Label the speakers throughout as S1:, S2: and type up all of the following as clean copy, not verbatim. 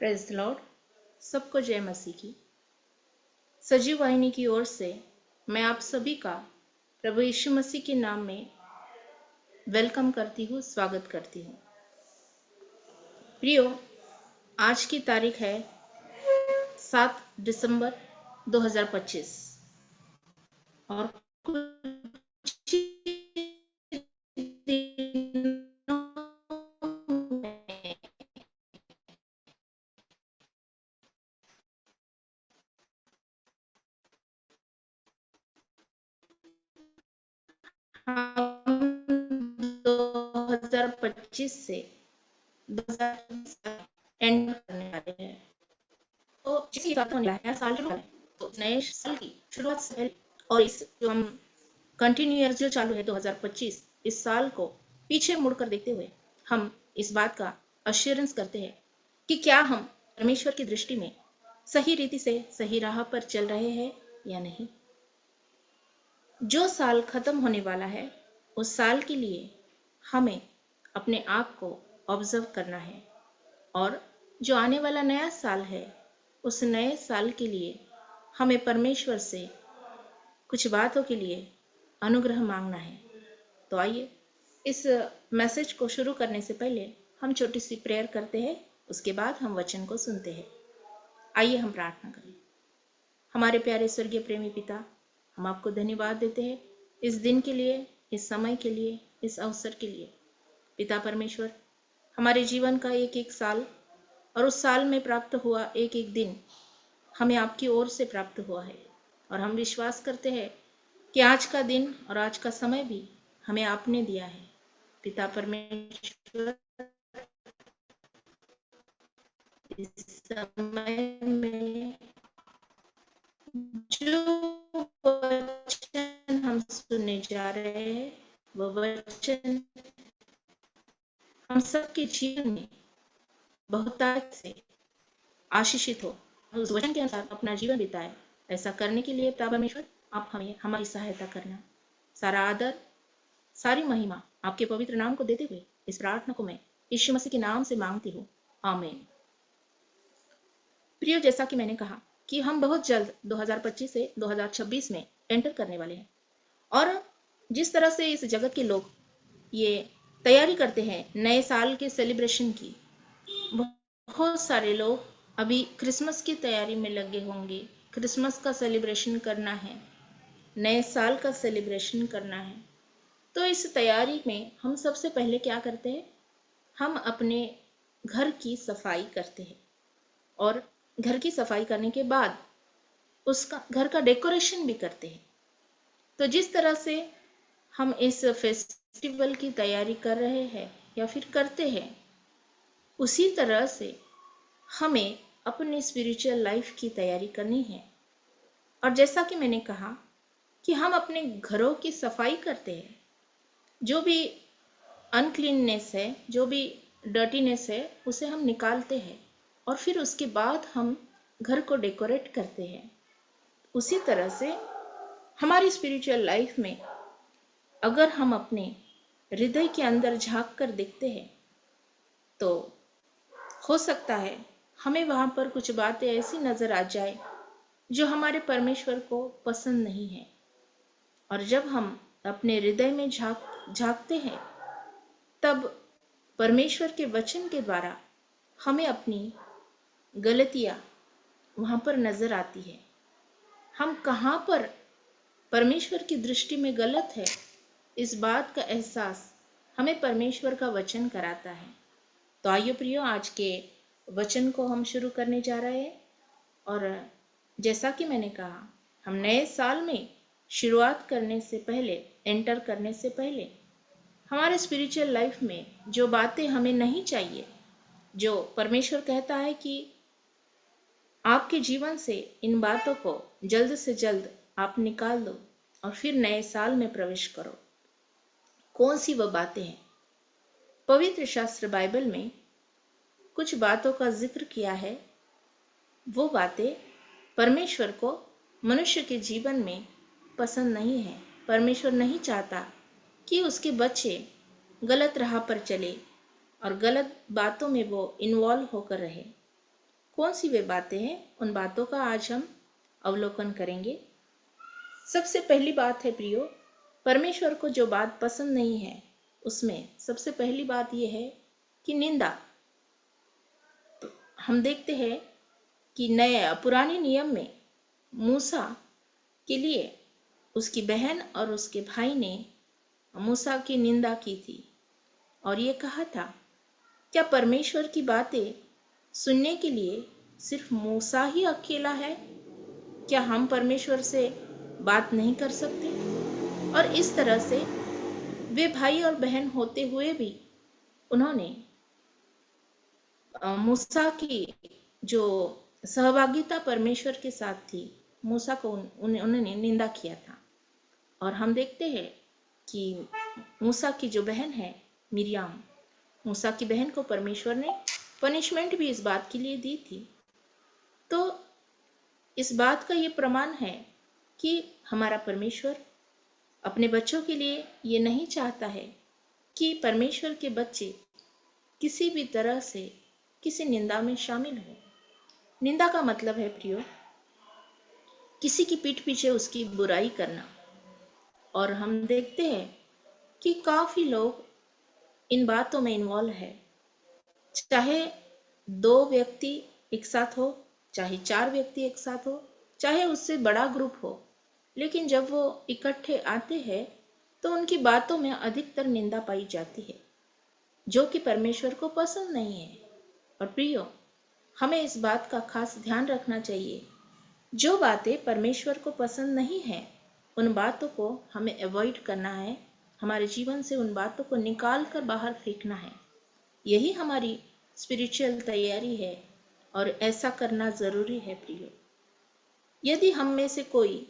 S1: Praise the Lord. सबको जय मसीह की। सजीव वाहिनी की ओर से मैं आप सभी का प्रभु यीशु मसीह के नाम में वेलकम करती हूँ, स्वागत करती हूँ। प्रियो, आज की तारीख है 7 दिसंबर 2025 और कुछ हम 2025 से 2020 एंड करने वाले हैं। तो जिस बात होने नया साल शुरू है, तो नए साल की शुरुआत से पहले और इस जो हम कंटिन्यू ईयर जो चालू है 2025, इस साल को पीछे मुड़कर देखते हुए हम इस बात का अश्योरेंस करते हैं कि क्या हम परमेश्वर की दृष्टि में सही रीति से सही राह पर चल रहे हैं या नहीं। जो साल खत्म होने वाला है, उस साल के लिए हमें अपने आप को ऑब्जर्व करना है, और जो आने वाला नया साल है, उस नए साल के लिए हमें परमेश्वर से कुछ बातों के लिए अनुग्रह मांगना है। तो आइए इस मैसेज को शुरू करने से पहले हम छोटी सी प्रेयर करते हैं, उसके बाद हम वचन को सुनते हैं। आइए हम प्रार्थना करें। हमारे प्यारे स्वर्गीय प्रेमी पिता, हम आपको धन्यवाद देते हैं इस दिन के लिए, इस समय के लिए, इस अवसर के लिए। पिता परमेश्वर, हमारे जीवन का एक एक साल और उस साल में प्राप्त हुआ एक एक दिन हमें आपकी ओर से प्राप्त हुआ है, और हम विश्वास करते हैं कि आज का दिन और आज का समय भी हमें आपने दिया है। पिता परमेश्वर, इस समय में जो वचन हम सुनने जा रहे हैं, वह वचन हम सबके जीवन में बहुतायत से आशीषित हो, उस वचन के अनुसार अपना जीवन बिताए। ऐसा करने के लिए पिता परमेश्वर, आप हमें हमारी सहायता करना। सारा आदर, सारी महिमा आपके पवित्र नाम को देते हुए इस प्रार्थना को मैं यीशु मसीह के नाम से मांगती हूँ, आमीन। प्रियो, जैसा कि मैंने कहा कि हम बहुत जल्द 2025 से 2026 में एंटर करने वाले हैं, और जिस तरह से इस जगत के लोग ये तैयारी करते हैं नए साल के सेलिब्रेशन की, बहुत सारे लोग अभी क्रिसमस की तैयारी में लगे होंगे। क्रिसमस का सेलिब्रेशन करना है, नए साल का सेलिब्रेशन करना है। तो इस तैयारी में हम सबसे पहले क्या करते हैं? हम अपने घर की सफाई करते हैं, और घर की सफाई करने के बाद उसका घर का डेकोरेशन भी करते हैं। तो जिस तरह से हम इस फेस्टिवल की तैयारी कर रहे हैं या फिर करते हैं, उसी तरह से हमें अपनी स्पिरिचुअल लाइफ की तैयारी करनी है। और जैसा कि मैंने कहा कि हम अपने घरों की सफाई करते हैं, जो भी अनक्लीननेस है, जो भी डर्टीनेस है, उसे हम निकालते हैं, और फिर उसके बाद हम घर को डेकोरेट करते हैं। उसी तरह से हमारी स्पिरिचुअल लाइफ में अगर हम अपने हृदय के अंदर झांक कर देखते हैं, तो हो सकता है हमें वहां पर कुछ बातें ऐसी नजर आ जाए जो हमारे परमेश्वर को पसंद नहीं है। और जब हम अपने हृदय में झांकते हैं, तब परमेश्वर के वचन के द्वारा हमें अपनी गलतियां वहां पर नजर आती है। हम कहां पर परमेश्वर की दृष्टि में गलत है, इस बात का एहसास हमें परमेश्वर का वचन कराता है। तो आइए प्रियो, आज के वचन को हम शुरू करने जा रहे हैं। और जैसा कि मैंने कहा, हम नए साल में शुरुआत करने से पहले, एंटर करने से पहले, हमारे स्पिरिचुअल लाइफ में जो बातें हमें नहीं चाहिए, जो परमेश्वर कहता है कि आपके जीवन से इन बातों को जल्द से जल्द आप निकाल दो और फिर नए साल में प्रवेश करो, कौन सी वह बातें हैं? पवित्र शास्त्र बाइबल में कुछ बातों का जिक्र किया है। वो बातें परमेश्वर को मनुष्य के जीवन में पसंद नहीं है। परमेश्वर नहीं चाहता कि उसके बच्चे गलत राह पर चले और गलत बातों में वो इन्वॉल्व होकर रहे। कौन सी वे बातें हैं, उन बातों का आज हम अवलोकन करेंगे। सबसे पहली बात है प्रियो, परमेश्वर को जो बात पसंद नहीं है उसमें सबसे पहली बात यह है कि निंदा। हम देखते हैं कि पुराने नियम में मूसा के लिए उसकी बहन और उसके भाई ने मूसा की निंदा की थी और ये कहा था, क्या परमेश्वर की बातें सुनने के लिए सिर्फ मूसा ही अकेला है? क्या हम परमेश्वर से बात नहीं कर सकते? और इस तरह से वे भाई और बहन होते हुए भी उन्होंने मूसा की जो सहभागिता परमेश्वर के साथ थी, मूसा को उन्होंने निंदा किया था। और हम देखते हैं कि मूसा की जो बहन है मिरियाम, मूसा की बहन को परमेश्वर ने पनिशमेंट भी इस बात के लिए दी थी। तो इस बात का ये प्रमाण है कि हमारा परमेश्वर अपने बच्चों के लिए ये नहीं चाहता है कि परमेश्वर के बच्चे किसी भी तरह से किसी निंदा में शामिल हो। निंदा का मतलब है प्रियो, किसी की पीठ पीछे उसकी बुराई करना। और हम देखते हैं कि काफी लोग इन बातों में इन्वॉल्व है, चाहे 2 व्यक्ति एक साथ हो, चाहे 4 व्यक्ति एक साथ हो, चाहे उससे बड़ा ग्रुप हो, लेकिन जब वो इकट्ठे आते हैं तो उनकी बातों में अधिकतर निंदा पाई जाती है, जो कि परमेश्वर को पसंद नहीं है। और प्रियो, हमें इस बात का खास ध्यान रखना चाहिए, जो बातें परमेश्वर को पसंद नहीं है उन बातों को हमें अवॉइड करना है, हमारे जीवन से उन बातों को निकाल कर बाहर फेंकना है। यही हमारी स्पिरिचुअल तैयारी है और ऐसा करना जरूरी है प्रियो। यदि हम में से कोई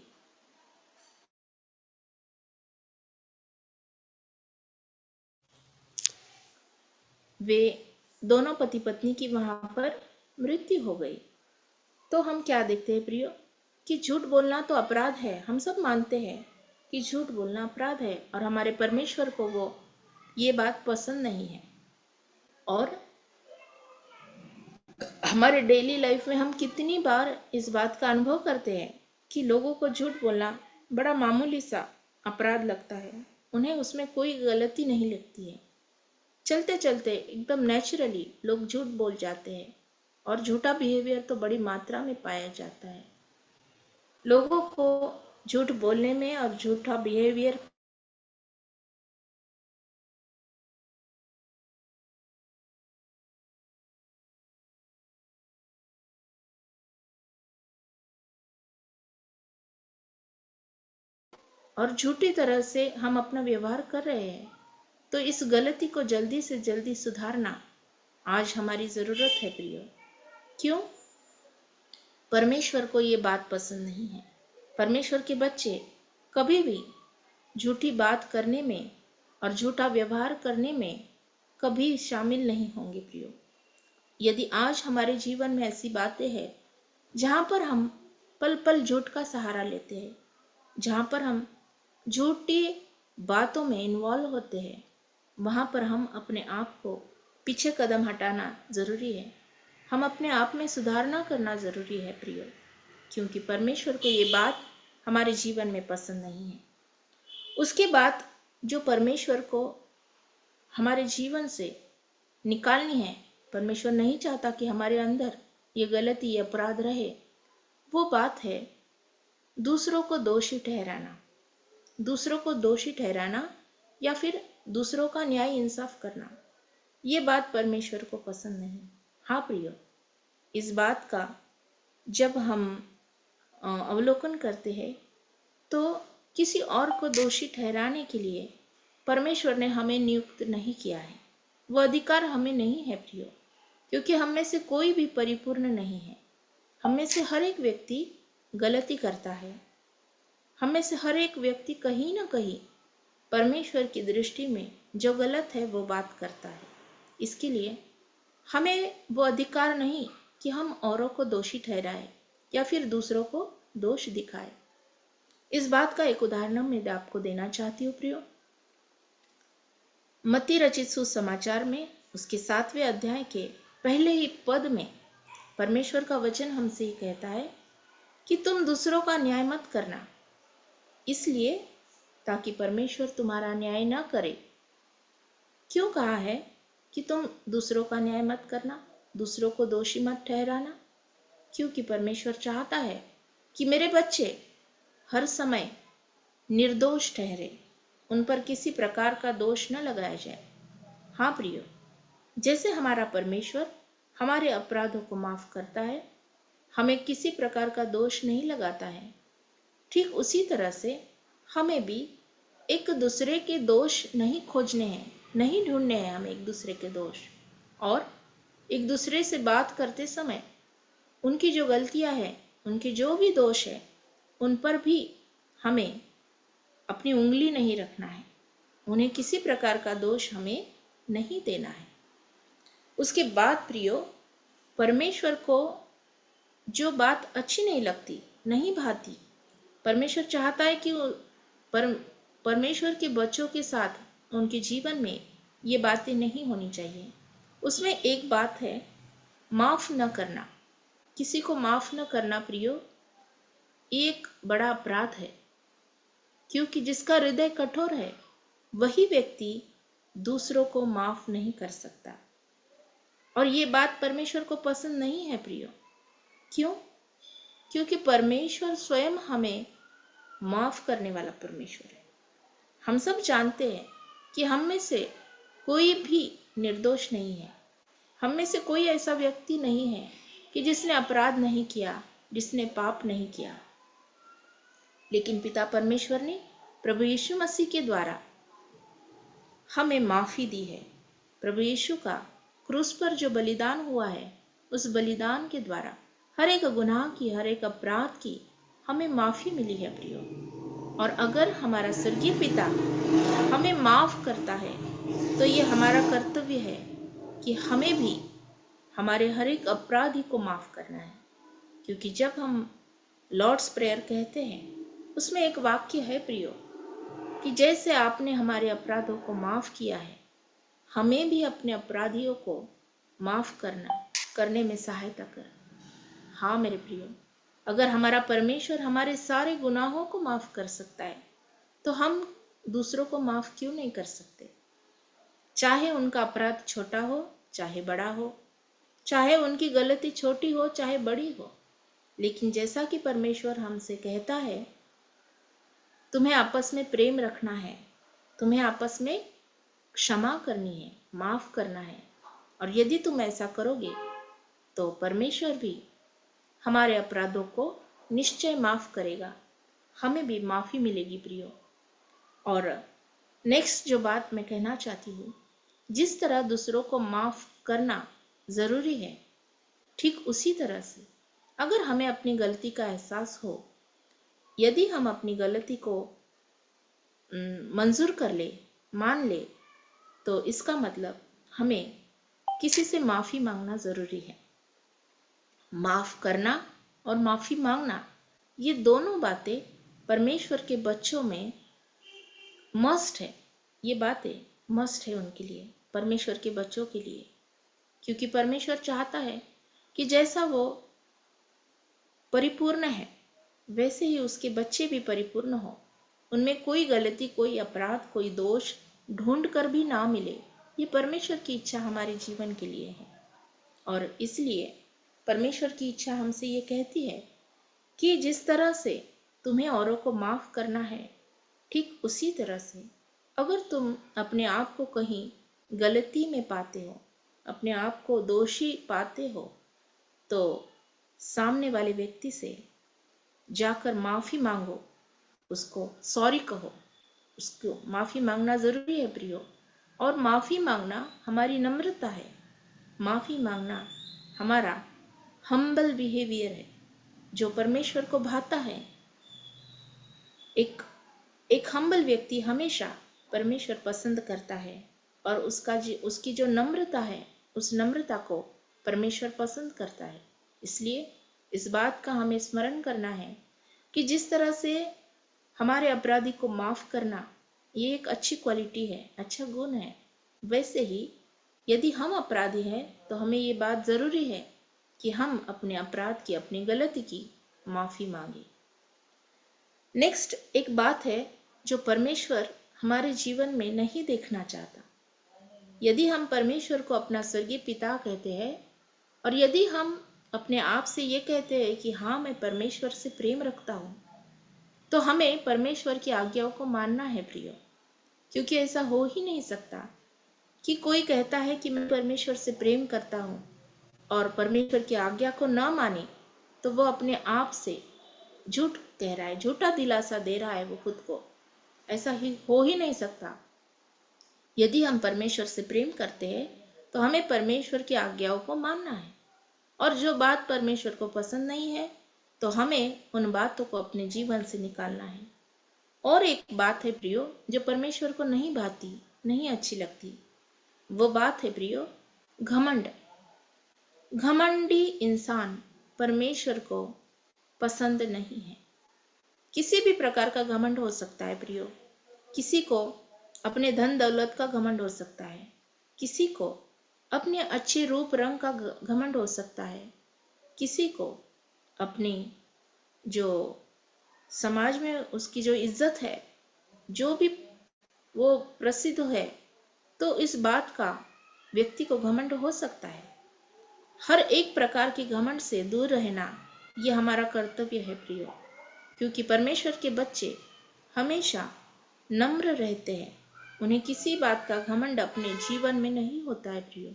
S1: वे दोनों पति पत्नी की वहां पर मृत्यु हो गई, तो हम क्या देखते हैं प्रियो कि झूठ बोलना तो अपराध है। हम सब मानते हैं कि झूठ बोलना अपराध है और हमारे परमेश्वर को वो ये बात पसंद नहीं है। और हमारे डेली लाइफ में हम कितनी बार इस बात का अनुभव करते हैं कि लोगों को झूठ बोलना बड़ा मामूली सा अपराध लगता है, उन्हें उसमें कोई गलती नहीं लगती है। चलते चलते एकदम नेचुरली लोग झूठ बोल जाते हैं और झूठा बिहेवियर तो बड़ी मात्रा में पाया जाता है। लोगों को झूठ बोलने में और झूठा बिहेवियर और झूठी तरह से हम अपना व्यवहार कर रहे हैं, तो इस गलती को जल्दी से जल्दी सुधारना आज हमारी जरूरत है प्रियो। क्यों? परमेश्वर को ये बात पसंद नहीं है। परमेश्वर के बच्चे कभी भी झूठी बात करने में और झूठा व्यवहार करने में कभी शामिल नहीं होंगे प्रियो। यदि आज हमारे जीवन में ऐसी बातें हैं जहां पर हम पल पल झूठ का सहारा लेते हैं, जहां पर हम झूठी बातों में इन्वॉल्व होते हैं, वहां पर हम अपने आप को पीछे कदम हटाना जरूरी है। हम अपने आप में सुधारना करना जरूरी है प्रियो, क्योंकि परमेश्वर को ये बात हमारे जीवन में पसंद नहीं है। उसके बाद जो परमेश्वर को हमारे जीवन से निकालनी है, परमेश्वर नहीं चाहता कि हमारे अंदर ये गलती, ये अपराध रहे, वो बात है दूसरों को दोषी ठहराना। दूसरों को दोषी ठहराना या फिर दूसरों का न्याय इंसाफ करना, ये बात परमेश्वर को पसंद नहीं। हाँ प्रियो, इस बात का जब हम अवलोकन करते हैं तो किसी और को दोषी ठहराने के लिए परमेश्वर ने हमें नियुक्त नहीं किया है, वो अधिकार हमें नहीं है प्रियो, क्योंकि हम में से कोई भी परिपूर्ण नहीं है। हम में से हर एक व्यक्ति गलती करता है। हम में से हर एक व्यक्ति कहीं ना कहीं परमेश्वर की दृष्टि में जो गलत है वो बात करता है। इसके लिए हमें वो अधिकार नहीं कि हम औरों को दोषी ठहराए या फिर दूसरों को दोष दिखाए। इस बात का एक उदाहरण मैं आपको देना चाहती हूँ प्रियो। मत्ती रचित सुसमाचार में उसके 7वें अध्याय के पहले ही पद में परमेश्वर का वचन हमसे ये कहता है कि तुम दूसरों का न्याय मत करना, इसलिए ताकि परमेश्वर तुम्हारा न्याय न करे। क्यों कहा है कि तुम दूसरों का न्याय मत करना, दूसरों को दोषी मत ठहराना? क्योंकि परमेश्वर चाहता है कि मेरे बच्चे हर समय निर्दोष ठहरे, उन पर किसी प्रकार का दोष न लगाया जाए। हाँ प्रियो, जैसे हमारा परमेश्वर हमारे अपराधों को माफ करता है, हमें किसी प्रकार का दोष नहीं लगाता है, ठीक उसी तरह से हमें भी एक दूसरे के दोष नहीं खोजने हैं, नहीं ढूंढने हैं हमें एक दूसरे के दोष। और एक दूसरे से बात करते समय उनकी जो गलतियां हैं, उनके जो भी दोष है, उन पर भी हमें अपनी उंगली नहीं रखना है, उन्हें किसी प्रकार का दोष हमें नहीं देना है। उसके बाद प्रियो, परमेश्वर को जो बात अच्छी नहीं लगती, नहीं भाती, परमेश्वर चाहता है कि परमेश्वर के बच्चों के साथ उनके जीवन में ये बातें नहीं होनी चाहिए। उसमें एक बात है, माफ न करना। किसी को माफ न करना प्रियो, एक बड़ा अपराध है, क्योंकि जिसका हृदय कठोर है वही व्यक्ति दूसरों को माफ नहीं कर सकता। और ये बात परमेश्वर को पसंद नहीं है प्रियो। क्यों? क्योंकि परमेश्वर स्वयं हमें माफ करने वाला परमेश्वर है। हम सब जानते हैं कि हम में से कोई भी निर्दोष नहीं है, हम में से कोई ऐसा व्यक्ति नहीं है कि जिसने अपराध नहीं किया, जिसने पाप नहीं किया। लेकिन पिता परमेश्वर ने प्रभु यीशु मसीह के द्वारा हमें माफी दी है। प्रभु यीशु का क्रूस पर जो बलिदान हुआ है, उस बलिदान के द्वारा हर एक गुनाह की, हर एक अपराध की हमें माफी मिली है प्रियो। और अगर हमारा स्वर्गीय पिता हमें माफ करता है, तो ये हमारा कर्तव्य है कि हमें भी हमारे हर एक अपराधी को माफ करना है। क्योंकि जब हम लॉर्ड्स प्रेयर कहते हैं, उसमें एक वाक्य है प्रियो कि जैसे आपने हमारे अपराधों को माफ किया है, हमें भी अपने अपराधियों को माफ करने में सहायता कर। हाँ मेरे प्रियो, अगर हमारा परमेश्वर हमारे सारे गुनाहों को माफ कर सकता है, तो हम दूसरों को माफ क्यों नहीं कर सकते? चाहे उनका अपराध छोटा हो चाहे बड़ा हो, चाहे उनकी गलती छोटी हो चाहे बड़ी हो, लेकिन जैसा कि परमेश्वर हमसे कहता है, तुम्हें आपस में प्रेम रखना है, तुम्हें आपस में क्षमा करनी है, माफ करना है। और यदि तुम ऐसा करोगे तो परमेश्वर भी हमारे अपराधों को निश्चय माफ करेगा, हमें भी माफी मिलेगी प्रियो। और नेक्स्ट जो बात मैं कहना चाहती हूँ, जिस तरह दूसरों को माफ करना जरूरी है, ठीक उसी तरह से अगर हमें अपनी गलती का एहसास हो, यदि हम अपनी गलती को मंजूर कर ले, मान ले, तो इसका मतलब हमें किसी से माफी मांगना जरूरी है। माफ करना और माफी मांगना, ये दोनों बातें परमेश्वर के बच्चों में मस्ट है। ये बातें मस्ट है उनके लिए, परमेश्वर के बच्चों के लिए। क्योंकि परमेश्वर चाहता है कि जैसा वो परिपूर्ण है, वैसे ही उसके बच्चे भी परिपूर्ण हो, उनमें कोई गलती, कोई अपराध, कोई दोष ढूंढ कर भी ना मिले। ये परमेश्वर की इच्छा हमारे जीवन के लिए है। और इसलिए परमेश्वर की इच्छा हमसे ये कहती है कि जिस तरह से तुम्हें औरों को माफ करना है, ठीक उसी तरह से अगर तुम अपने आप को कहीं गलती में पाते हो, अपने आप को दोषी पाते हो, तो सामने वाले व्यक्ति से जाकर माफी मांगो, उसको सॉरी कहो, उसको माफी मांगना जरूरी है प्रियो। और माफी मांगना हमारी नम्रता है, माफी मांगना हमारा हम्बल बिहेवियर है, जो परमेश्वर को भाता है। एक हम्बल व्यक्ति हमेशा परमेश्वर पसंद करता है, और उसकी जो नम्रता है, उस नम्रता को परमेश्वर पसंद करता है। इसलिए इस बात का हमें स्मरण करना है कि जिस तरह से हमारे अपराधी को माफ करना ये एक अच्छी क्वालिटी है, अच्छा गुण है, वैसे ही यदि हम अपराधी हैं तो हमें ये बात जरूरी है कि हम अपने अपराध की, अपनी गलती की माफी मांगे। नेक्स्ट एक बात है जो परमेश्वर हमारे जीवन में नहीं देखना चाहता। यदि हम परमेश्वर को अपना स्वर्गीय पिता कहते हैं और यदि हम अपने आप से ये कहते हैं कि हाँ मैं परमेश्वर से प्रेम रखता हूँ, तो हमें परमेश्वर की आज्ञाओं को मानना है प्रियो। क्योंकि ऐसा हो ही नहीं सकता कि कोई कहता है कि मैं परमेश्वर से प्रेम करता हूँ और परमेश्वर की आज्ञा को न माने, तो वो अपने आप से झूठ कह रहा है, झूठा दिलासा दे रहा है वो खुद को। ऐसा ही हो ही नहीं सकता। यदि हम परमेश्वर से प्रेम करते हैं तो हमें परमेश्वर की आज्ञाओं को मानना है, और जो बात परमेश्वर को पसंद नहीं है तो हमें उन बातों को अपने जीवन से निकालना है। और एक बात है प्रियो जो परमेश्वर को नहीं भाती, नहीं अच्छी लगती, वो बात है प्रियो घमंड। घमंडी इंसान परमेश्वर को पसंद नहीं है। किसी भी प्रकार का घमंड हो सकता है प्रियो। किसी को अपने धन दौलत का घमंड हो सकता है, किसी को अपने अच्छे रूप रंग का घमंड हो सकता है, किसी को अपनी जो समाज में उसकी जो इज्जत है, जो भी वो प्रसिद्ध है, तो इस बात का व्यक्ति को घमंड हो सकता है। हर एक प्रकार के घमंड से दूर रहना ये हमारा कर्तव्य है प्रियो। क्योंकि परमेश्वर के बच्चे हमेशा नम्र रहते हैं, उन्हें किसी बात का घमंड अपने जीवन में नहीं होता है प्रियो।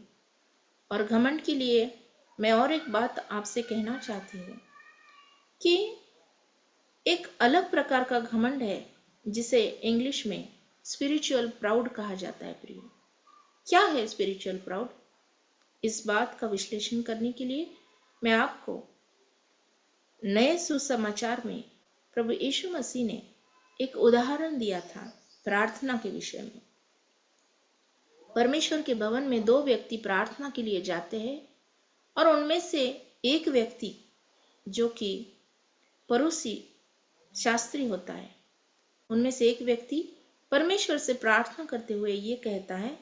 S1: और घमंड के लिए मैं और एक बात आपसे कहना चाहती हूँ कि एक अलग प्रकार का घमंड है जिसे इंग्लिश में स्पिरिचुअल प्राउड कहा जाता है प्रियो। क्या है स्पिरिचुअल प्राउड? इस बात का विश्लेषण करने के लिए मैं आपको नए सुसमाचार में प्रभु यीशु मसीह ने एक उदाहरण दिया था प्रार्थना के विषय में। परमेश्वर के भवन में दो व्यक्ति प्रार्थना के लिए जाते हैं और उनमें से एक व्यक्ति जो कि परूसी शास्त्री होता है, उनमें से एक व्यक्ति परमेश्वर से प्रार्थना करते हुए ये कहता है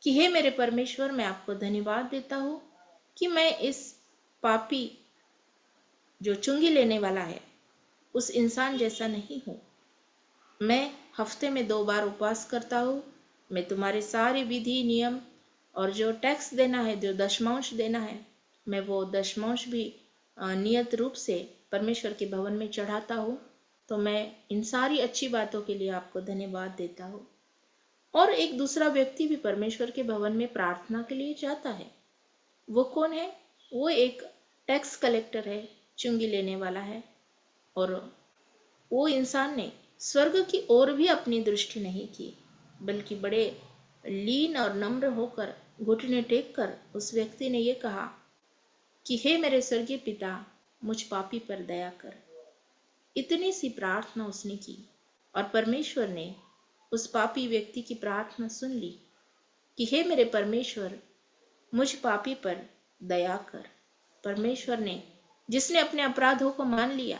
S1: कि हे मेरे परमेश्वर, मैं आपको धन्यवाद देता हूँ कि मैं इस पापी जो चुंगी लेने वाला है उस इंसान जैसा नहीं हूँ। मैं हफ्ते में 2 बार उपवास करता हूँ, मैं तुम्हारे सारे विधि नियम और जो टैक्स देना है, जो दशमांश देना है, मैं वो दशमांश भी नियत रूप से परमेश्वर के भवन में चढ़ाता हूँ। तो मैं इन सारी अच्छी बातों के लिए आपको धन्यवाद देता हूँ। और एक दूसरा व्यक्ति भी परमेश्वर के भवन में प्रार्थना के लिए जाता है। वो कौन है? वो एक टैक्स कलेक्टर है, चुंगी लेने वाला है। और वो इंसान ने स्वर्ग की ओर भी अपनी दृष्टि नहीं की, बल्कि बड़े लीन और नम्र होकर घुटने टेक कर उस व्यक्ति ने ये कहा कि हे मेरे स्वर्गीय पिता, मुझ पापी पर दया कर। इतनी सी प्रार्थना उसने की और परमेश्वर ने उस पापी व्यक्ति की प्रार्थना सुन ली कि हे मेरे परमेश्वर, मुझ पापी पर दया कर। परमेश्वर ने, जिसने अपने अपराधों को मान लिया,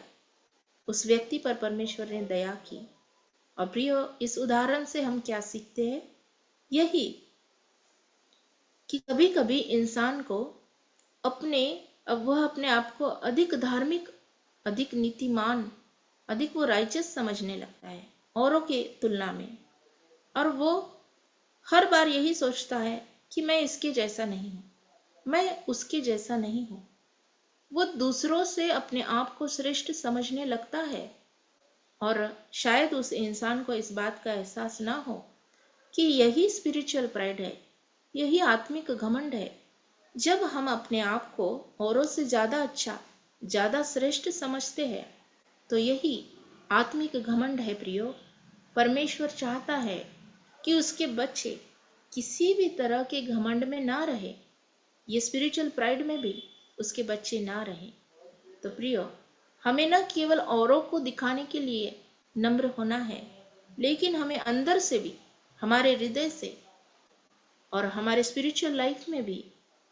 S1: उस व्यक्ति पर परमेश्वर ने दया की। और प्रियो, इस उदाहरण से हम क्या सीखते हैं? यही कि कभी कभी इंसान को वह अपने आप को अधिक धार्मिक, अधिक नीतिमान, अधिक वो राइचस समझने लगता है औरों के तुलना में। और वो हर बार यही सोचता है कि मैं इसके जैसा नहीं हूँ, मैं उसके जैसा नहीं हूँ। वो दूसरों से अपने आप को श्रेष्ठ समझने लगता है। और शायद उस इंसान को इस बात का एहसास ना हो कि यही स्पिरिचुअल प्राइड है, यही आत्मिक घमंड है। जब हम अपने आप को औरों से ज्यादा अच्छा, ज्यादा श्रेष्ठ समझते हैं, तो यही आत्मिक घमंड है प्रियो। परमेश्वर चाहता है कि उसके बच्चे किसी भी तरह के घमंड में ना रहे, ये स्पिरिचुअल प्राइड में भी उसके बच्चे ना रहे। तो प्रियो, हमें न केवल औरों को दिखाने के लिए नम्र होना है, लेकिन हमें अंदर से भी, हमारे हृदय से और हमारे स्पिरिचुअल लाइफ में भी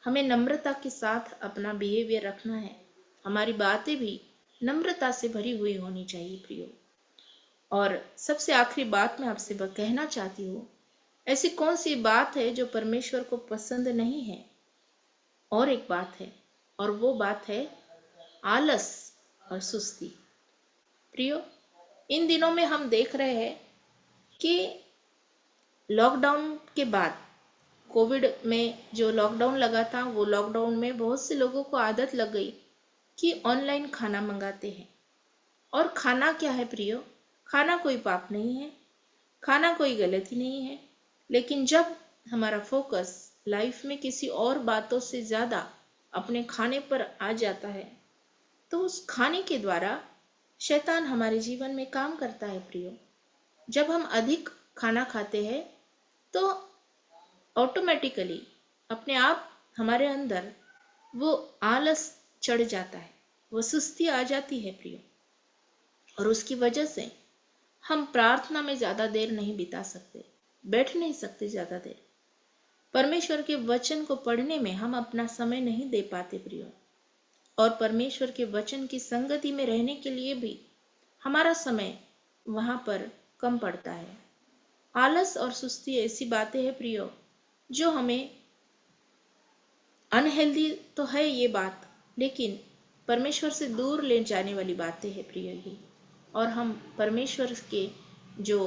S1: हमें नम्रता के साथ अपना बिहेवियर रखना है। हमारी बातें भी नम्रता से भरी हुई होनी चाहिए प्रियो। और सबसे आखिरी बात मैं आपसे कहना चाहती हूँ, ऐसी कौन सी बात है जो परमेश्वर को पसंद नहीं है? और एक बात है, और वो बात है आलस और सुस्ती। प्रियो, इन दिनों में हम देख रहे हैं कि लॉकडाउन के बाद, कोविड में जो लॉकडाउन लगा था, वो लॉकडाउन में बहुत से लोगों को आदत लग गई कि ऑनलाइन खाना मंगाते हैं। और खाना क्या है प्रियो? खाना कोई पाप नहीं है, खाना कोई गलती नहीं है, लेकिन जब हमारा फोकस लाइफ में किसी और बातों से ज्यादा अपने खाने पर आ जाता है, तो उस खाने के द्वारा शैतान हमारे जीवन में काम करता है प्रियो। जब हम अधिक खाना खाते हैं तो ऑटोमेटिकली अपने आप हमारे अंदर वो आलस चढ़ जाता है, वो सुस्ती आ जाती है प्रियो, और उसकी वजह से हम प्रार्थना में ज्यादा देर नहीं बिता सकते, बैठ नहीं सकते ज्यादा देर। परमेश्वर के वचन को पढ़ने में हम अपना समय नहीं दे पाते प्रियो, और परमेश्वर के वचन की संगति में रहने के लिए भी हमारा समय वहां पर कम पड़ता है। आलस और सुस्ती ऐसी बातें हैं प्रियो जो हमें, अनहेल्दी तो है ये बात, लेकिन परमेश्वर से दूर ले जाने वाली बातें हैं प्रियो ये। और हम परमेश्वर के जो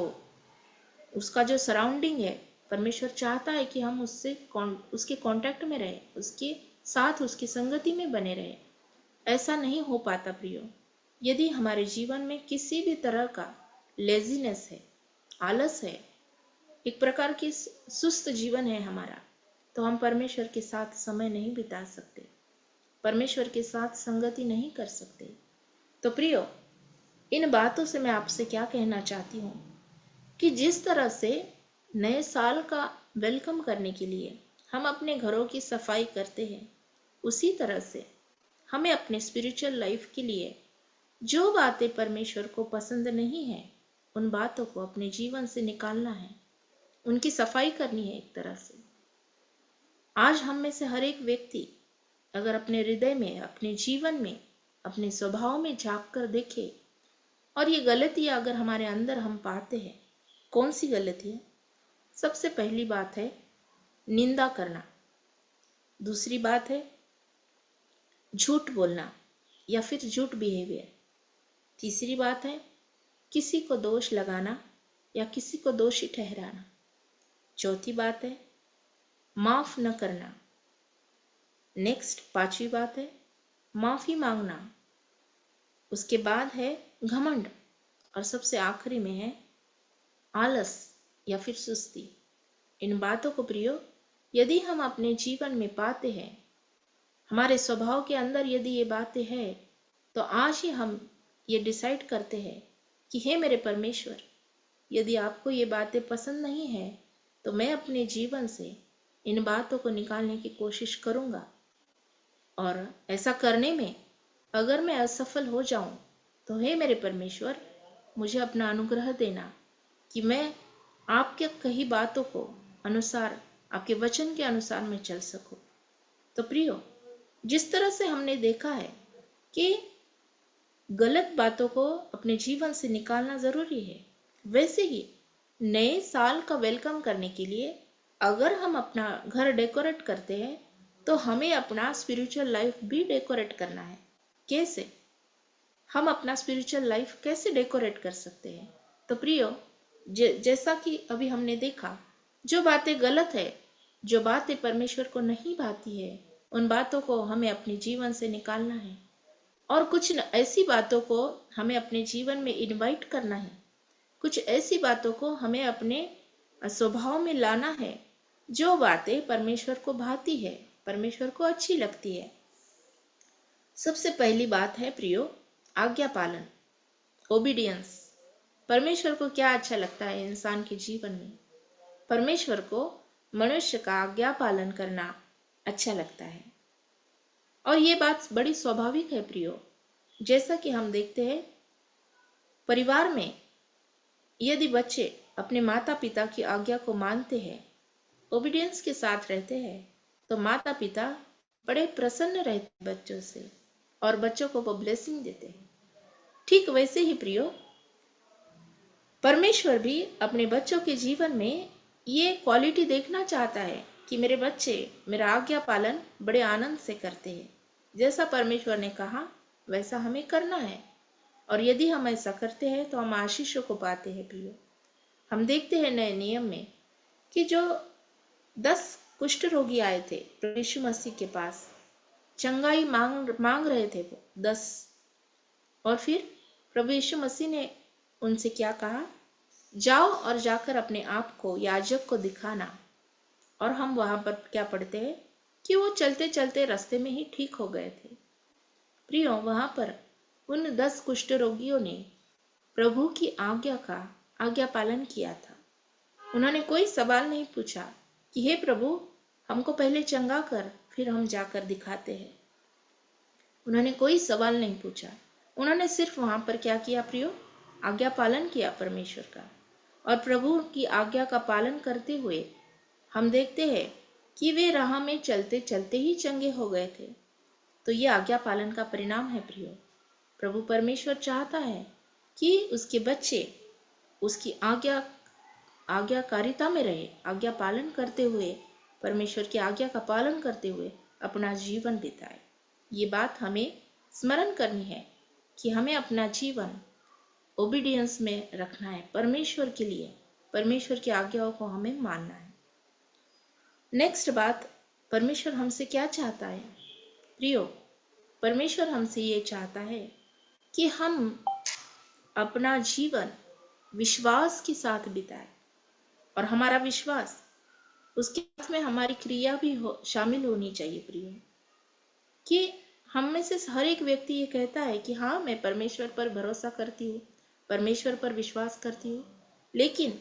S1: उसका जो सराउंडिंग है, परमेश्वर चाहता है कि हम उसके कांटेक्ट में रहे, उसके साथ उसकी संगति में बने रहे। ऐसा नहीं हो पाता प्रियो यदि हमारे जीवन में किसी भी तरह का लेजीनेस है, आलस है, एक प्रकार की सुस्त जीवन है हमारा, तो हम परमेश्वर के साथ समय नहीं बिता सकते, परमेश्वर के साथ संगति नहीं कर सकते। तो प्रियो, इन बातों से मैं आपसे क्या कहना चाहती हूँ कि जिस तरह से नए साल का वेलकम करने के लिए हम अपने घरों की सफाई करते हैं, उसी तरह से हमें अपने स्पिरिचुअल लाइफ के लिए जो बातें परमेश्वर को पसंद नहीं है, उन बातों को अपने जीवन से निकालना है, उनकी सफाई करनी है एक तरह से। आज हम में से हर एक व्यक्ति अगर अपने हृदय में, अपने जीवन में, अपने स्वभाव में झांक कर देखे और ये गलतियां अगर हमारे अंदर हम पाते हैं, कौन सी गलती है? सबसे पहली बात है निंदा करना, दूसरी बात है झूठ बोलना या फिर झूठ बिहेवियर, तीसरी बात है किसी को दोष लगाना या किसी को दोषी ठहराना, चौथी बात है माफ न करना, नेक्स्ट पांचवी बात है माफी मांगना, उसके बाद है घमंड, और सबसे आखिरी में है आलस या फिर सुस्ती। इन बातों को प्रियो यदि हम अपने जीवन में पाते हैं, हमारे स्वभाव के अंदर यदि ये बातें हैं, तो आज ही हम ये डिसाइड करते हैं कि हे मेरे परमेश्वर, यदि आपको ये बातें पसंद नहीं है तो मैं अपने जीवन से इन बातों को निकालने की कोशिश करूंगा। और ऐसा करने में अगर मैं असफल हो जाऊं तो हे मेरे परमेश्वर, मुझे अपना अनुग्रह देना कि मैं आपके कही बातों को अनुसार, आपके वचन के अनुसार मैं चल सकूं। तो प्रियो, जिस तरह से हमने देखा है कि गलत बातों को अपने जीवन से निकालना जरूरी है, वैसे ही नए साल का वेलकम करने के लिए अगर हम अपना घर डेकोरेट करते हैं तो हमें अपना स्पिरिचुअल लाइफ भी डेकोरेट करना है। कैसे? हम अपना स्पिरिचुअल लाइफ कैसे डेकोरेट कर सकते हैं? तो प्रियो, जैसा कि अभी हमने देखा, जो बातें गलत है, जो बातें परमेश्वर को नहीं भाती है, उन बातों को हमें अपने जीवन से निकालना है और कुछ ऐसी बातों को हमें अपने जीवन में इनवाइट करना है, कुछ ऐसी बातों को हमें अपने स्वभाव में लाना है जो बातें परमेश्वर को भाती है, परमेश्वर को अच्छी लगती है। सबसे पहली बात है प्रियो आज्ञा पालन, ओबीडियंस। परमेश्वर को क्या अच्छा लगता है इंसान के जीवन में? परमेश्वर को मनुष्य का आज्ञा पालन करना अच्छा लगता है, और ये बात बड़ी स्वाभाविक है प्रियो। जैसा कि हम देखते हैं परिवार में यदि बच्चे अपने माता पिता की आज्ञा को मानते हैं, ओबीडियंस के साथ रहते हैं, तो माता पिता बड़े प्रसन्न रहते बच्चों से और बच्चों को वो ब्लेसिंग देते हैं। ठीक वैसे ही प्रियो, परमेश्वर भी अपने बच्चों के जीवन में ये क्वालिटी देखना चाहता है कि मेरे बच्चे मेरा आज्ञा पालन बड़े आनंद से करते हैं, जैसा परमेश्वर ने कहा वैसा हमें करना है, और यदि हम ऐसा करते हैं तो हम आशीषों को पाते हैं। प्रियो, हम देखते हैं नए नियम में कि जो 10 कुष्ठ रोगी आए थे प्रभु यीशु मसीह के पास, चंगाई मांग रहे थे वो 10, और फिर प्रभु यीशु मसीह ने उनसे क्या कहा, जाओ और जाकर अपने आप को याजक को दिखाना। और हम वहां पर क्या पढ़ते हैं कि वो चलते चलते रास्ते में ही ठीक हो गए थे। प्रियो, वहां पर उन 10 कुष्ठ रोगियों ने प्रभु की आज्ञा पालन किया था। उन्होंने कोई सवाल नहीं पूछा कि हे प्रभु, हमको पहले चंगा कर, फिर हम जाकर दिखाते हैं। उन्होंने कोई सवाल नहीं पूछा। उन्होंने सिर्फ वहां पर क्या किया प्रियो, आज्ञा पालन किया परमेश्वर का। और प्रभु की आज्ञा का पालन करते हुए हम देखते हैं कि वे राह में चलते चलते ही चंगे हो गए थे। तो ये आज्ञा पालन का परिणाम है प्रियो। प्रभु परमेश्वर चाहता है कि उसके बच्चे उसकी आज्ञाकारिता में रहे, आज्ञा पालन करते हुए, परमेश्वर की आज्ञा का पालन करते हुए अपना जीवन बिताए। ये बात हमें स्मरण करनी है कि हमें अपना जीवन ओबीडियंस में रखना है परमेश्वर के लिए। परमेश्वर की आज्ञाओं को हमें मानना है। नेक्स्ट बात, परमेश्वर हमसे क्या चाहता है प्रियो? परमेश्वर हमसे ये चाहता है कि हम अपना जीवन विश्वास के साथ बिताए, और हमारा विश्वास उसके साथ में हमारी क्रिया भी शामिल होनी चाहिए प्रियो। कि हम में से हर एक व्यक्ति ये कहता है कि हाँ, मैं परमेश्वर पर भरोसा करती हूँ, परमेश्वर पर विश्वास करती हूँ, लेकिन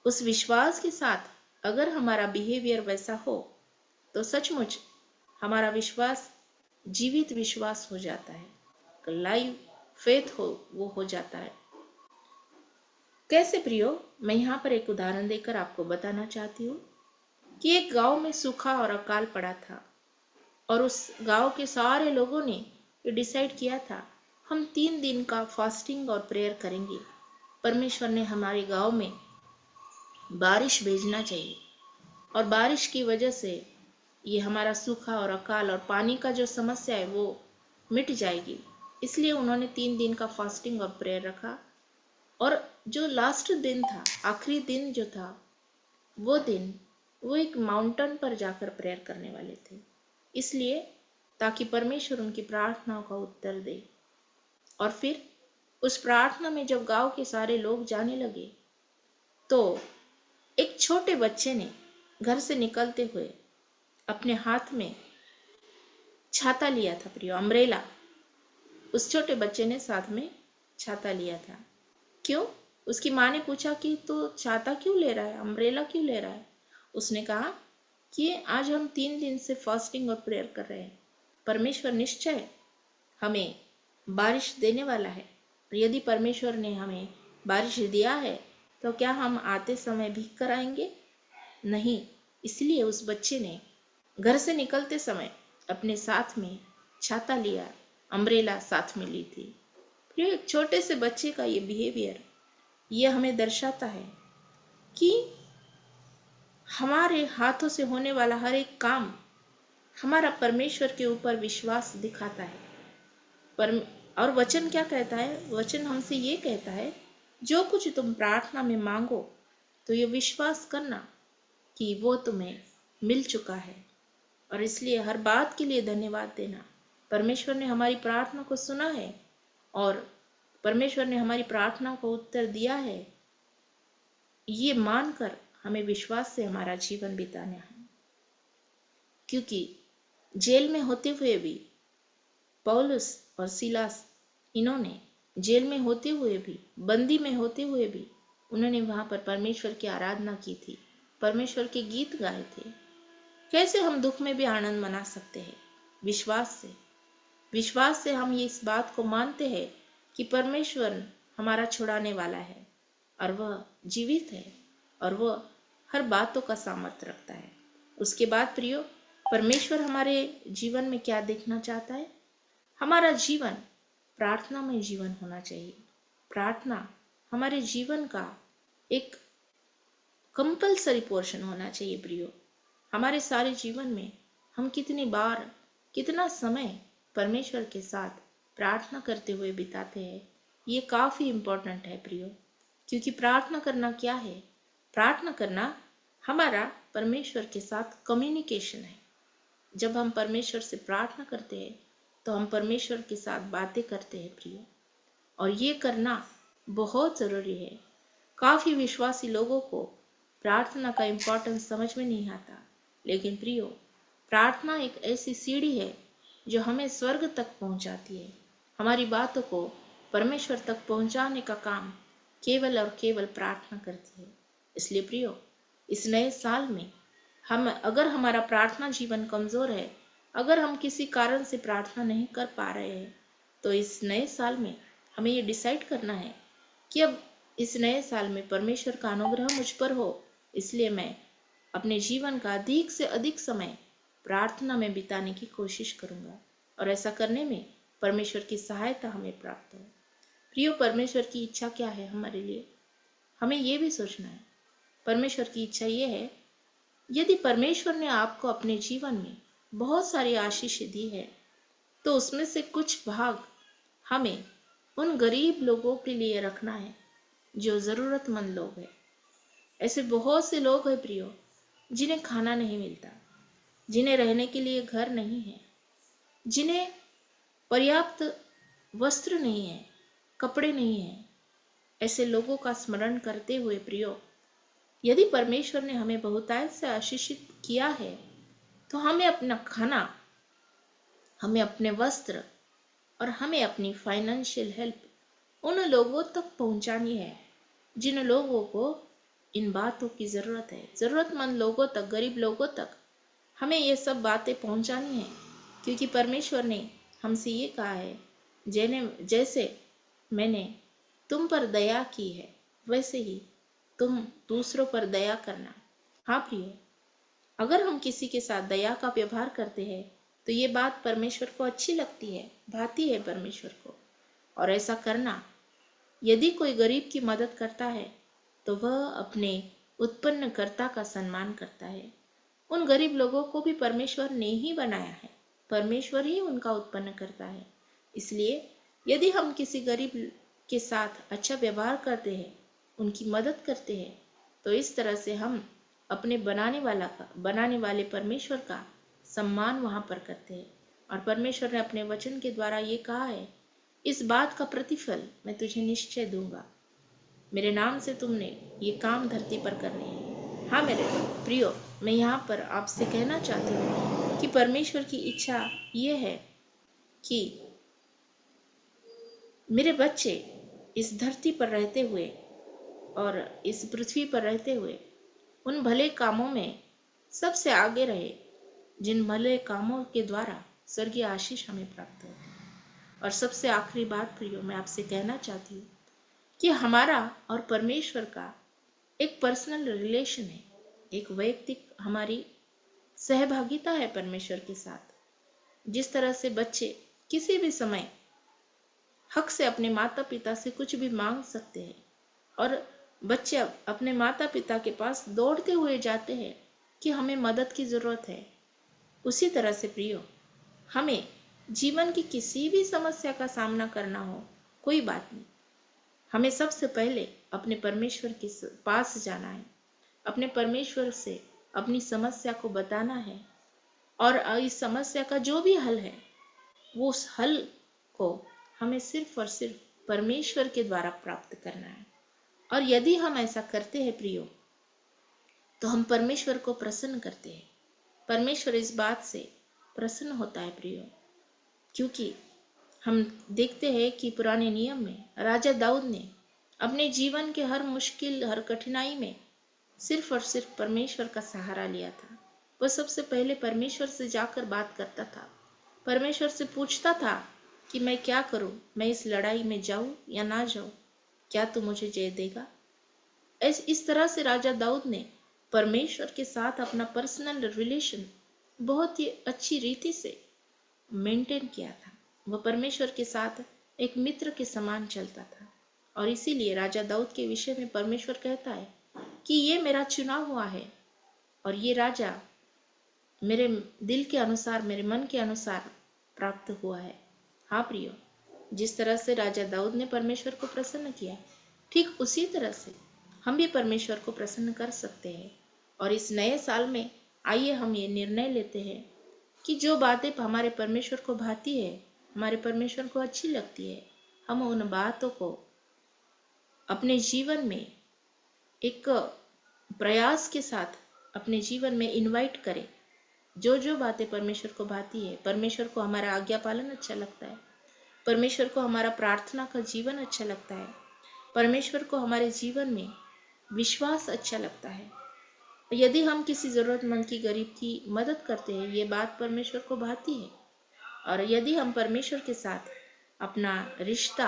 S1: उस विश्वास के साथ अगर हमारा बिहेवियर वैसा हो तो सचमुच हमारा विश्वास जीवित विश्वास हो जाता है, लाइव फेथ वो हो जाता है। कैसे प्रियो? मैं यहाँ पर एक उदाहरण देकर आपको बताना चाहती हूँ कि एक गांव में सूखा और अकाल पड़ा था, और उस गांव के सारे लोगों ने ये डिसाइड किया था, हम 3 दिन का फास्टिंग और प्रेयर करेंगे। परमेश्वर ने हमारे गांव में बारिश भेजना चाहिए, और बारिश की वजह से ये हमारा सूखा और अकाल और पानी का जो समस्या है वो मिट जाएगी। इसलिए उन्होंने 3 दिन का फास्टिंग और प्रेयर रखा। और जो लास्ट दिन था, आखिरी दिन जो था, वो एक माउंटेन पर जाकर प्रेयर करने वाले थे, इसलिए ताकि परमेश्वर उनकी प्रार्थनाओं का उत्तर दे। और फिर उस प्रार्थना में जब गांव के सारे लोग जाने लगे तो एक छोटे बच्चे ने घर से निकलते हुए अपने हाथ में छाता लिया था प्रियो, अम्ब्रेला। उस छोटे बच्चे ने साथ में छाता लिया था। क्यों? उसकी माँ ने पूछा कि तू छाता क्यों ले रहा है, अम्ब्रेला क्यों ले रहा है? उसने कहा कि आज हम 3 दिन से फास्टिंग और प्रेयर कर रहे हैं, परमेश्वर निश्चय हमें बारिश देने वाला है। यदि परमेश्वर ने हमें बारिश दिया है तो क्या हम आते समय भीग कर आएंगे? नहीं। इसलिए उस बच्चे ने घर से निकलते समय अपने साथ में छाता लिया, अम्ब्रेला साथ में ली थी। फिर एक छोटे से बच्चे का ये बिहेवियर, ये हमें दर्शाता है कि हमारे हाथों से होने वाला हर एक काम हमारा परमेश्वर के ऊपर विश्वास दिखाता है। और वचन क्या कहता है? वचन हमसे ये कहता है, जो कुछ तुम प्रार्थना में मांगो तो ये विश्वास करना कि वो तुम्हें मिल चुका है। और इसलिए हर बात के लिए धन्यवाद देना। परमेश्वर ने हमारी प्रार्थना को सुना है, और परमेश्वर ने हमारी प्रार्थना को उत्तर दिया है, ये मानकर हमें विश्वास से हमारा जीवन बिताना है। क्योंकि जेल में होते हुए भी पौलुस और सीलास, इन्होंने जेल में होते हुए भी, बंदी में होते हुए भी, उन्होंने वहां पर परमेश्वर की आराधना की थी, परमेश्वर के गीत गाए थे। कैसे हम दुख में भी आनंद मना सकते हैं? विश्वास से। विश्वास से हम ये इस बात को मानते हैं कि परमेश्वर हमारा छुड़ाने वाला है, और वह जीवित है, और वह हर बातों का सामर्थ्य रखता है। उसके बाद प्रियो, परमेश्वर हमारे जीवन में क्या देखना चाहता है? हमारा जीवन प्रार्थना में जीवन होना चाहिए। प्रार्थना हमारे जीवन का एक कंपलसरी पोर्शन होना चाहिए प्रियो। हमारे सारे जीवन में हम कितनी बार कितना समय परमेश्वर के साथ प्रार्थना करते हुए बिताते हैं, ये काफी इम्पोर्टेंट है प्रियो। क्योंकि प्रार्थना करना क्या है? प्रार्थना करना हमारा परमेश्वर के साथ कम्युनिकेशन है। जब हम परमेश्वर से प्रार्थना करते हैं तो हम परमेश्वर के साथ बातें करते हैं प्रियो, और ये करना बहुत जरूरी है। काफी विश्वासी लोगों को प्रार्थना का इम्पोर्टेंस समझ में नहीं आता, लेकिन प्रियो, प्रार्थना एक ऐसी सीढ़ी है जो हमें स्वर्ग तक पहुंचाती है। हमारी बातों को परमेश्वर तक पहुंचाने का काम केवल और केवल प्रार्थना करती है। इसलिए प्रियो, इस नए साल में अगर हमारा प्रार्थना जीवन कमजोर है, अगर हम किसी कारण से प्रार्थना नहीं कर पा रहे हैं, तो इस नए साल में हमें ये डिसाइड करना है कि अब इस नए साल में परमेश्वर का अनुग्रह मुझ पर हो, इसलिए मैं अपने जीवन का अधिक से अधिक समय प्रार्थना में बिताने की कोशिश करूंगा, और ऐसा करने में परमेश्वर की सहायता हमें प्राप्त हो। प्रियो, परमेश्वर की इच्छा क्या है हमारे लिए? हमें ये भी सोचना है। परमेश्वर की इच्छा ये है, यदि परमेश्वर ने आपको अपने जीवन में बहुत सारी आशीषें दी है, तो उसमें से कुछ भाग हमें उन गरीब लोगों के लिए रखना है जो जरूरतमंद लोग हैं। ऐसे बहुत से लोग हैं प्रियो, जिन्हें खाना नहीं मिलता, जिन्हें रहने के लिए घर नहीं है, जिन्हें पर्याप्त वस्त्र नहीं है, कपड़े नहीं है। ऐसे लोगों का स्मरण करते हुए प्रियो, यदि परमेश्वर ने हमें बहुतायत से आशीषित किया है, तो हमें अपना खाना, हमें अपने वस्त्र और हमें अपनी फाइनेंशियल हेल्प उन लोगों तक पहुंचानी है जिन लोगों को इन बातों की जरूरत है। जरूरतमंद लोगों तक, गरीब लोगों तक हमें ये सब बातें पहुंचानी है, क्योंकि परमेश्वर ने हमसे ये कहा है, जैसे मैंने तुम पर दया की है, वैसे ही तुम दूसरों पर दया करना। हाँ प्रियो, अगर हम किसी के साथ दया का व्यवहार करते हैं तो ये बात परमेश्वर को अच्छी लगती है, भाती है परमेश्वर को। और ऐसा करना, यदि कोई गरीब की मदद करता है तो वह अपने उत्पन्नकर्ता का सम्मान करता है। उन गरीब लोगों को भी परमेश्वर ने ही बनाया है, परमेश्वर ही उनका उत्पन्न करता है। इसलिए यदि हम किसी गरीब के साथ अच्छा व्यवहार करते हैं, उनकी मदद करते हैं, तो इस तरह से हम अपने बनाने वाले परमेश्वर का सम्मान वहां पर करते हैं। और परमेश्वर ने अपने वचन के द्वारा ये कहा है, इस बात का प्रतिफल मैं तुझे निश्चय दूंगा, मेरे नाम से तुमने ये काम धरती पर करने हैं। हाँ मेरे प्रियो, मैं यहाँ पर आपसे कहना चाहती हूँ कि परमेश्वर की इच्छा ये है कि मेरे बच्चे इस धरती पर रहते हुए और इस पृथ्वी पर रहते हुए उन भले कामों में सबसे आगे रहे, जिन भले कामों के द्वारा स्वर्गीय आशीष हमें प्राप्त होती है। और सबसे आखिरी बात प्रियो, मैं आपसे कहना चाहती हूँ कि हमारा और परमेश्वर का एक पर्सनल रिलेशन है, एक वैयक्तिक हमारी सहभागिता है परमेश्वर के साथ। जिस तरह से बच्चे किसी भी समय हक से अपने माता पिता से कुछ भी मांग सकते हैं, और बच्चे अपने माता पिता के पास दौड़ते हुए जाते हैं कि हमें मदद की जरूरत है, उसी तरह से प्रियो, हमें जीवन की किसी भी समस्या का सामना करना हो, कोई बात नहीं, हमें सबसे पहले अपने परमेश्वर के पास जाना है, अपने परमेश्वर से अपनी समस्या को बताना है, और इस समस्या का जो भी हल है, वो उस हल को हमें सिर्फ और सिर्फ परमेश्वर के द्वारा प्राप्त करना है। और यदि हम ऐसा करते हैं प्रियो, तो हम परमेश्वर को प्रसन्न करते हैं। परमेश्वर इस बात से प्रसन्न होता है प्रियो, क्योंकि हम देखते हैं कि पुराने नियम में राजा दाऊद ने अपने जीवन के हर मुश्किल, हर कठिनाई में सिर्फ और सिर्फ परमेश्वर का सहारा लिया था। वह सबसे पहले परमेश्वर से जाकर बात करता था, परमेश्वर से पूछता था कि मैं क्या करूं, मैं इस लड़ाई में जाऊं या ना जाऊं, क्या तू मुझे जय देगा। इस तरह से राजा दाऊद ने परमेश्वर के साथ अपना पर्सनल रिलेशन बहुत ही अच्छी रीति से मेंटेन किया था। वह परमेश्वर के साथ एक मित्र के समान चलता था, और इसीलिए राजा दाऊद के विषय में परमेश्वर कहता है कि ये मेरा चुना हुआ है, और ये राजा मेरे दिल के अनुसार, मेरे मन के अनुसार प्राप्त हुआ है। हाँ प्रियो, जिस तरह से राजा दाऊद ने परमेश्वर को प्रसन्न किया, ठीक उसी तरह से हम भी परमेश्वर को प्रसन्न कर सकते हैं। और इस नए साल में आइए हम ये निर्णय लेते हैं कि जो बातें हमारे परमेश्वर को भाती है, हमारे परमेश्वर को अच्छी लगती है, हम उन बातों को अपने जीवन में एक प्रयास के साथ अपने जीवन में इनवाइट करें। जो जो बातें परमेश्वर को भाती है, परमेश्वर को हमारा आज्ञा पालन अच्छा लगता है, परमेश्वर को हमारा प्रार्थना का जीवन अच्छा लगता है, परमेश्वर को हमारे जीवन में विश्वास अच्छा लगता है, यदि हम किसी जरूरतमंद की, गरीब की मदद करते हैं, ये बात परमेश्वर को भाती है। और यदि हम परमेश्वर के साथ अपना रिश्ता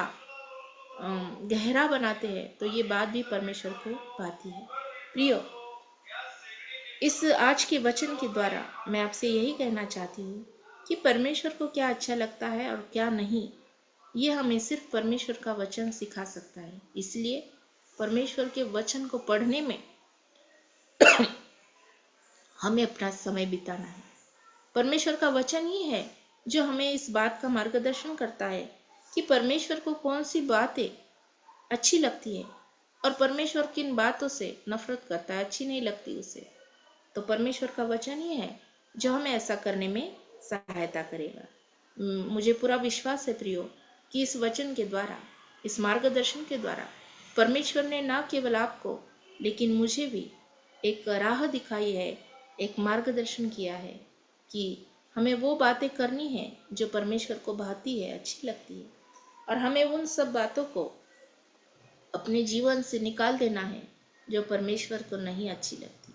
S1: गहरा बनाते हैं तो ये बात भी परमेश्वर को भाती है। प्रियो, इस आज के वचन के द्वारा मैं आपसे यही कहना चाहती हूँ कि परमेश्वर को क्या अच्छा लगता है और क्या नहीं, ये हमें सिर्फ परमेश्वर का वचन सिखा सकता है। इसलिए परमेश्वर के वचन को पढ़ने में हमें अपना समय बिताना है। परमेश्वर का वचन ही है जो हमें इस बात का मार्गदर्शन करता है कि परमेश्वर को कौन सी बातें अच्छी लगती है और परमेश्वर किन बातों से नफरत करता है, अच्छी नहीं लगती उसे। तो परमेश्वर का वचन ही है जो हमें ऐसा करने में सहायता करेगा। मुझे पूरा विश्वास है प्रियो कि इस वचन के द्वारा, इस मार्गदर्शन के द्वारा परमेश्वर ने न केवल आपको लेकिन मुझे भी एक राह दिखाई है, एक मार्गदर्शन किया है कि हमें वो बातें करनी है जो परमेश्वर को भाती है, अच्छी लगती है, और हमें उन सब बातों को अपने जीवन से निकाल देना है जो परमेश्वर को नहीं अच्छी लगती।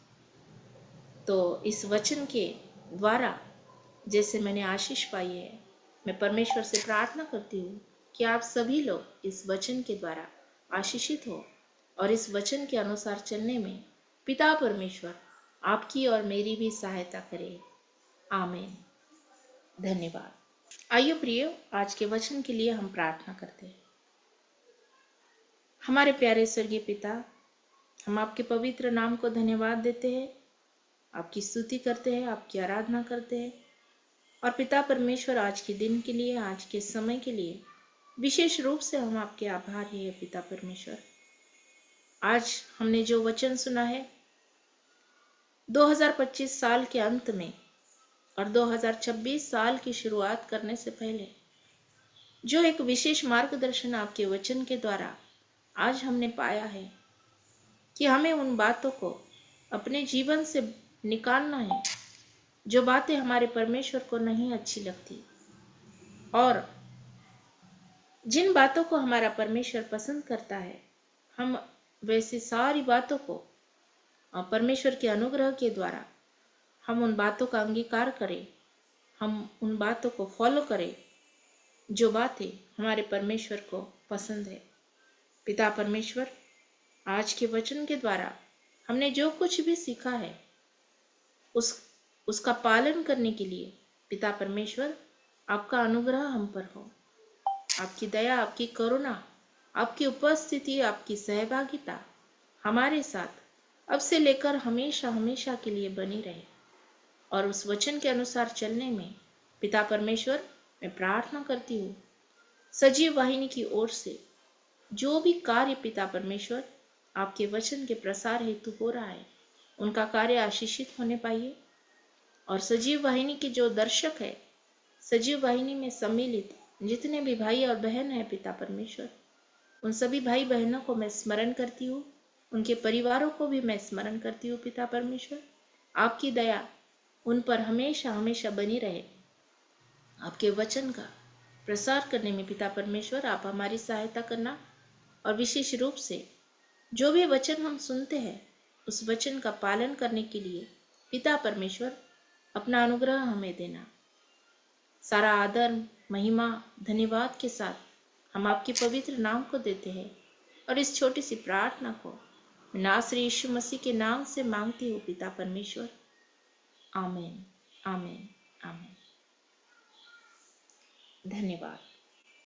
S1: तो इस वचन के द्वारा जैसे मैंने आशीष पाई है, मैं परमेश्वर से प्रार्थना करती हूँ कि आप सभी लोग इस वचन के द्वारा आशीषित हो और इस वचन के अनुसार चलने में पिता परमेश्वर आपकी और मेरी भी सहायता करे। आमीन। धन्यवाद। आइए प्रियो, आज के वचन के लिए हम प्रार्थना करते हैं। हमारे प्यारे स्वर्गीय पिता, हम आपके पवित्र नाम को धन्यवाद देते हैं, आपकी स्तुति करते हैं, आपकी आराधना करते हैं। और पिता परमेश्वर, आज के दिन के लिए, आज के समय के लिए विशेष रूप से हम आपके आभारी हैं। पिता परमेश्वर, आज हमने जो वचन सुना है 2025 साल के अंत में और 2026 साल की शुरुआत करने से पहले जो एक विशेष मार्गदर्शन आपके वचन के द्वारा आज हमने पाया है कि हमें उन बातों को अपने जीवन से निकालना है जो बातें हमारे परमेश्वर को नहीं अच्छी लगती, और जिन बातों को हमारा परमेश्वर पसंद करता है, हम वैसी सारी बातों को परमेश्वर के अनुग्रह के द्वारा हम उन बातों का अंगीकार करें, हम उन बातों को फॉलो करें जो बातें हमारे परमेश्वर को पसंद है। पिता परमेश्वर, आज के वचन के द्वारा हमने जो कुछ भी सीखा है उसका पालन करने के लिए पिता परमेश्वर आपका अनुग्रह हम पर हो, आपकी दया, आपकी करुणा, आपकी उपस्थिति, आपकी सहभागिता हमारे साथ अब से लेकर हमेशा हमेशा के लिए बनी रहे। और उस वचन के अनुसार चलने में पिता परमेश्वर मैं प्रार्थना करती हूँ, सजीव वाहिनी की ओर से जो भी कार्य पिता परमेश्वर आपके वचन के प्रसार हेतु हो रहा है, उनका कार्य आशीषित होने पाइए। और सजीव वाहिनी के जो दर्शक है, सजीव वाहिनी में सम्मिलित जितने भी भाई और बहन हैं पिता परमेश्वर, उन सभी भाई बहनों को मैं स्मरण करती हूँ, उनके परिवारों को भी मैं स्मरण करती हूँ। पिता परमेश्वर, आपकी दया उन पर हमेशा हमेशा बनी रहे। आपके वचन का प्रसार करने में पिता परमेश्वर आप हमारी सहायता करना, और विशेष रूप से जो भी वचन हम सुनते हैं उस वचन का पालन करने के लिए पिता परमेश्वर अपना अनुग्रह हमें देना। सारा आदर, महिमा, धन्यवाद के साथ हम आपके पवित्र नाम को देते हैं, और इस छोटी सी प्रार्थना को नासरी यीशु मसीह के नाम से मांगती हूँ पिता परमेश्वर। आमीन, आमीन, आमीन। धन्यवाद।